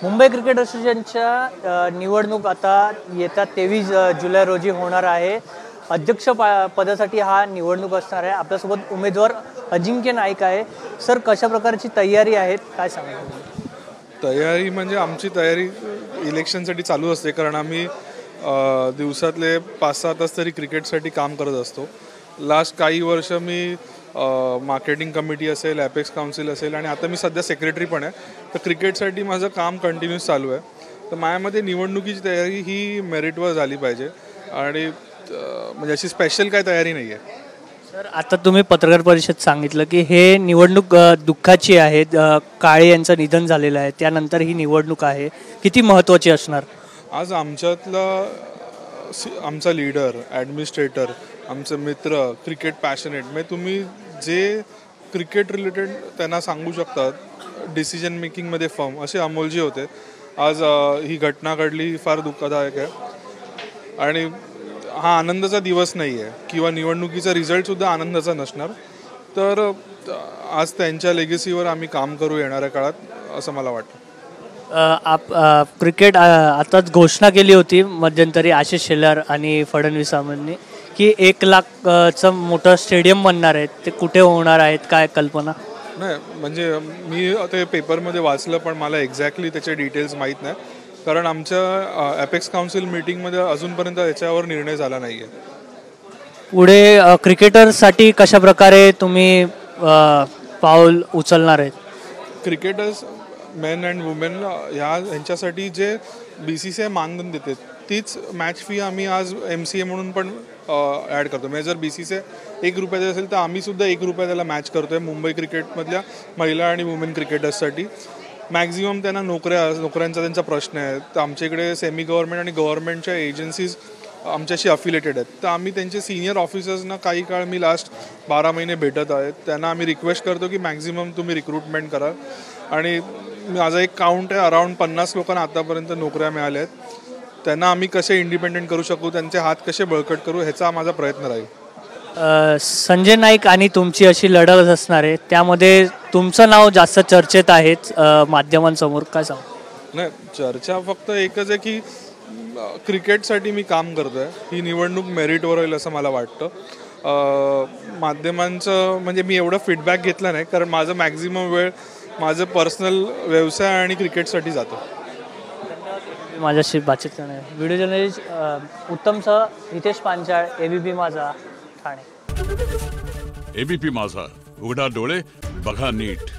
Mumbai cricket असोसिएशनच्या निवडणूक आता येत्या 23 जुलै रोजी होणार आहे। अध्यक्ष पदासाठी हा निवडणूक असणार आहे। आपल्यासोबत उमेदवार अजिंक्य नाईक आहे। सर, कशा प्रकारची तयारी आहे काय सांगाल? तयारी म्हणजे आमची तयारी इलेक्शनसाठी चालू असते, कारण आम्ही दिवसातले 5-6 तास तरी क्रिकेटसाठी काम करत असतो। लास्ट काही वर्ष मी मार्केटिंग कमिटी असेल, ॲपेक्स काउन्सिल असेल आणि आता मी सध्या सेक्रेटरी पण आहे। तर क्रिकेटसाठी माझं काम कंटिन्यूस चालू आहे। तर माझ्यामध्ये निवडणुकीची तयारी ही मेरिटवर झाली पाहिजे आणि म्हणजे अशी स्पेशल काय तयारी नाही आहे। सर, आता तुम्ही पत्रकार परिषद सांगितलं की हे निवडणूक दुःखाची आहे। काळे यांचं निधन झालेलं आहे, त्यानंतर ही निवडणूक आहे, किती महत्त्वाची असणार? आज आमचा लीडर, ॲडमिनिस्ट्रेटर, आमचे मित्र, क्रिकेट पॅशनेट, म्हणजे तुम्ही जे क्रिकेट रिलेटेड त्यांना सांगू शकतात, डिसिजन मेकिंगमध्ये फर्म असे अमोलजी होते। आज ही घटना घडली, फार दुःखदायक आहे आणि हा आनंदाचा दिवस नाही आहे किंवा निवडणुकीचा रिझल्टसुद्धा आनंदाचा नसणार। तर आज त्यांच्या लेगसीवर आम्ही काम करू येणाऱ्या काळात, असं मला वाटतं। क्रिकेट आताच घोषणा केली होती मध्यंतरी आशिष शेलार आणि फडणवीसांनी की 1 लाखचं मोठं स्टेडियम बनणार आहे। ते कुठे होणार आहेत, काय कल्पना? नाही, म्हणजे मी ते पेपरमध्ये वाचलं, पण मला एक्झॅक्टली त्याचे डिटेल्स माहीत नाही, कारण आमच्या ॲपेक्स काउन्सिल मीटिंगमध्ये अजूनपर्यंत याच्यावर निर्णय झाला नाही आहे। पुढे क्रिकेटर्ससाठी कशा प्रकारे तुम्ही पाऊल उचलणार आहेत? क्रिकेटर्स, मेन अँड वुमेन यांच्यासाठी जे BCCI मानधन देते तीच मॅच फी आम्ही आज MCA म्हणून पण ॲड करतो। म्हणजे जर BCCI 1 रुपयाचा असेल तर आम्हीसुद्धा 1 रुपया त्याला मॅच करतो आहे मुंबई क्रिकेटमधल्या महिला आणि वुमेन क्रिकेटर्ससाठी। मॅक्झिमम त्यांना नोकऱ्यांचा त्यांचा प्रश्न आहे। तर आमच्या इकडे सेमी गव्हर्नमेंट आणि गव्हर्नमेंटच्या एजन्सीज आमच्याशी अफिलेटेड आहेत। तर आम्ही त्यांचे सिनियर ऑफिसर्सना काही काळ, मी लास्ट 12 महिने भेटत आहेत, त्यांना आम्ही रिक्वेस्ट करतो की मॅक्झिमम तुम्ही रिक्रुटमेंट करा। आणि माझा एक काउंट आहे, अराउंड 50 लोकांना आतापर्यंत नोकऱ्या मिळाल्या आहेत। त्यांना आम्ही कसे इंडिपेंडेंट करू शकू, त्यांचे हात कसे बळकट करू, ह्याचा माझा प्रयत्न राहील। संजय नाईक आणि तुमची अशी लढत असणार आहे, त्यामध्ये तुमचं नाव जास्त चर्चेत आहेच माध्यमांसमोर, काय सांग? नाही, चर्चा फक्त एकच आहे की क्रिकेटसाठी मी काम करतो आहे। ही निवडणूक मेरिटवर होईल असं मला वाटतं। माध्यमांचं म्हणजे मी एवढं फीडबॅक घेतला नाही, कारण माझं मॅक्झिमम वेळ माझं पर्सनल व्यवसाय आणि क्रिकेटसाठी जातो। माझ्याशी बातचीत करणार व्हिडिओ जर्नलिस्ट उत्तमसह हितेश पांचाळ, ABP माझा, ठाणे। ABP माझा, उघडा डोळे बघा नीट।